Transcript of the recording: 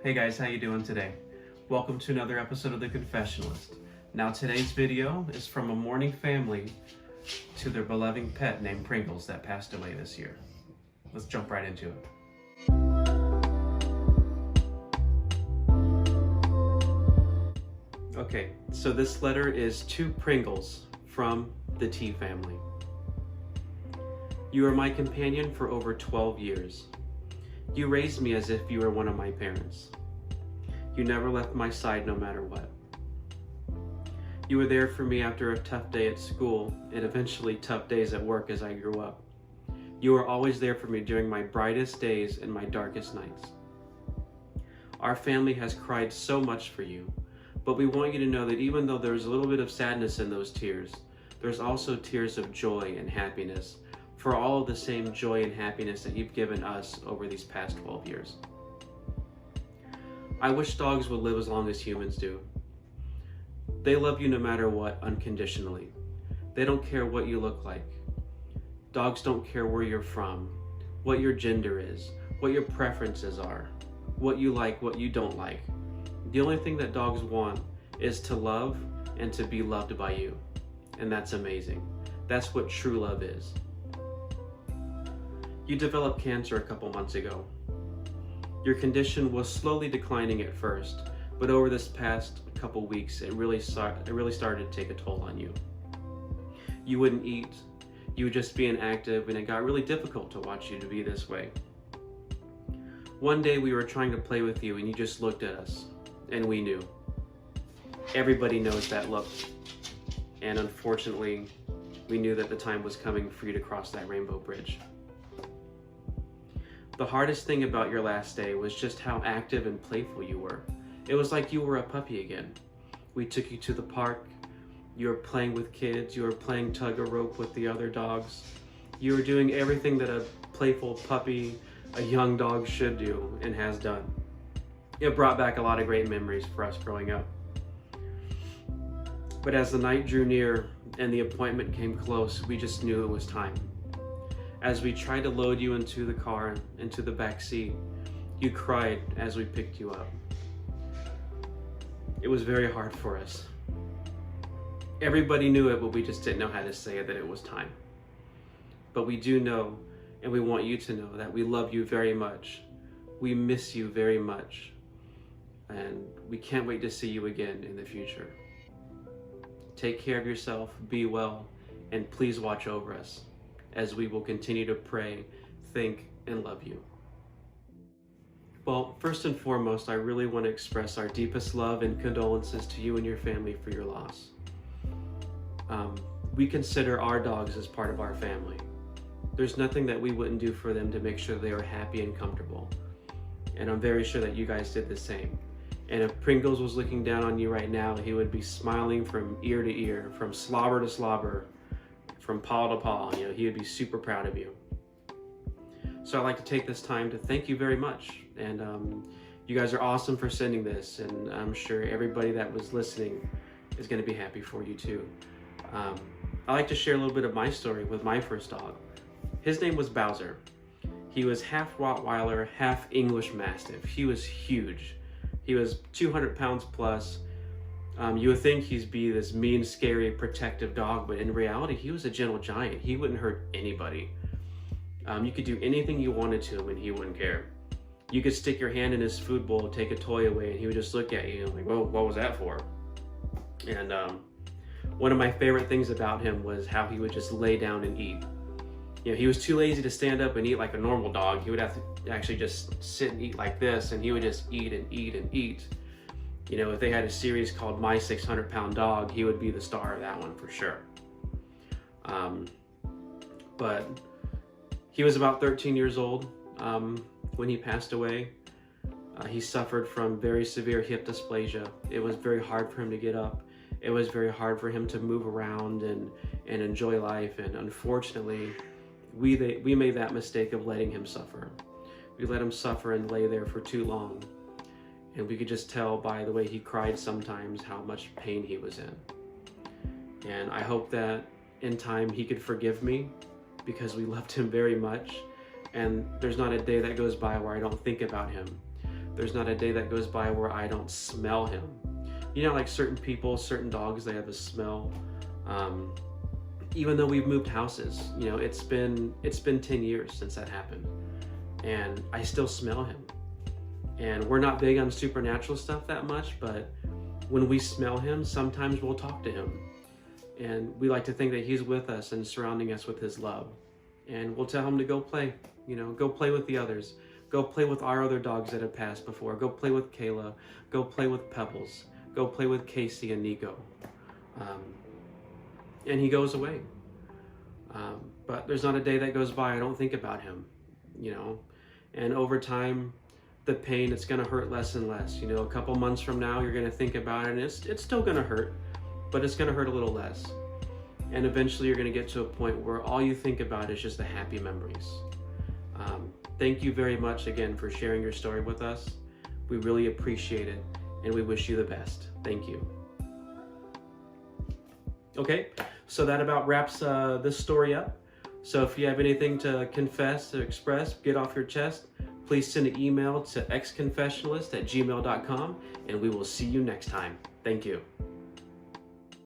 Hey guys, how you doing today? Welcome to another episode of The Confessionalist. Now today's video is from a mourning family to their beloved pet named Pringles that passed away this year. Let's jump right into it. Okay, so this letter is to Pringles from the T family. You are my companion for over 12 years. You raised me as if you were one of my parents. You never left my side no matter what. You were there for me after a tough day at school and eventually tough days at work as I grew up. You were always there for me during my brightest days and my darkest nights. Our family has cried so much for you, but we want you to know that even though there's a little bit of sadness in those tears, there's also tears of joy and happiness for all of the same joy and happiness that you've given us over these past 12 years. I wish dogs would live as long as humans do. They love you no matter what, unconditionally. They don't care what you look like. Dogs don't care where you're from, what your gender is, what your preferences are, what you like, what you don't like. The only thing that dogs want is to love and to be loved by you. And that's amazing. That's what true love is. You developed cancer a couple months ago. Your condition was slowly declining at first, but over this past couple weeks, it really started to take a toll on you. You wouldn't eat, you would just be inactive, and it got really difficult to watch you to be this way. One day we were trying to play with you and you just looked at us, and we knew. Everybody knows that look. And unfortunately, we knew that the time was coming for you to cross that rainbow bridge. The hardest thing about your last day was just how active and playful you were. It was like you were a puppy again. We took you to the park, you were playing with kids, you were playing tug-a-rope with the other dogs. You were doing everything that a playful puppy, a young dog should do and has done. It brought back a lot of great memories for us growing up. But as the night drew near and the appointment came close, we just knew it was time. As we tried to load you into the car, into the back seat, you cried as we picked you up. It was very hard for us. Everybody knew it, but we just didn't know how to say it, that it was time. But we do know, and we want you to know, that we love you very much. We miss you very much. And we can't wait to see you again in the future. Take care of yourself, be well, and please watch over us, as we will continue to pray, think, and love you. Well, first and foremost, I really want to express our deepest love and condolences to you and your family for your loss. We consider our dogs as part of our family. There's nothing that we wouldn't do for them to make sure they are happy and comfortable. And I'm very sure that you guys did the same. And if Pringles was looking down on you right now, he would be smiling from ear to ear, from slobber to slobber, from paw to paw. You know, he would be super proud of you. So I'd like to take this time to thank you very much. And you guys are awesome for sending this, and I'm sure everybody that was listening is going to be happy for you too. I like to share a little bit of my story with my first dog. His name was Bowser. He was half Rottweiler, half English Mastiff. He was huge. He was 200 pounds plus. You would think he'd be this mean, scary, protective dog, but in reality, he was a gentle giant. He wouldn't hurt anybody. You could do anything you wanted to him and he wouldn't care. You could stick your hand in his food bowl, take a toy away, and he would just look at you like, "Well, what was that for?" And one of my favorite things about him was how he would just lay down and eat. You know, he was too lazy to stand up and eat like a normal dog. He would have to actually just sit and eat like this, and he would just eat and eat and eat. You know, if they had a series called My 600-Pound Dog, he would be the star of that one for sure. But he was about 13 years old when he passed away. He suffered from very severe hip dysplasia. It was very hard for him to get up. It was very hard for him to move around and enjoy life. And unfortunately, we made that mistake of letting him suffer. We let him suffer and lay there for too long. And we could just tell by the way he cried sometimes how much pain he was in. And I hope that in time he could forgive me, because we loved him very much. And there's not a day that goes by where I don't think about him. There's not a day that goes by where I don't smell him. You know, like certain people, certain dogs, they have a smell. Even though we've moved houses, you know, it's been 10 years since that happened, and I still smell him. And we're not big on supernatural stuff that much, but when we smell him, sometimes we'll talk to him. And we like to think that he's with us and surrounding us with his love. And we'll tell him to go play, you know, go play with the others. Go play with our other dogs that have passed before. Go play with Kayla. Go play with Pebbles. Go play with Casey and Nico. And he goes away. But there's not a day that goes by I don't think about him, you know. And over time, the pain, it's going to hurt less and less. You know, a couple months from now, you're going to think about it, and it's still going to hurt, but it's going to hurt a little less. And eventually you're going to get to a point where all you think about is just the happy memories. Thank you very much again for sharing your story with us. We really appreciate it, and we wish you the best. Thank you. Okay, so that about wraps this story up. So if you have anything to confess, to express, get off your chest, please send an email to xconfessionalist@gmail.com, and we will see you next time. Thank you.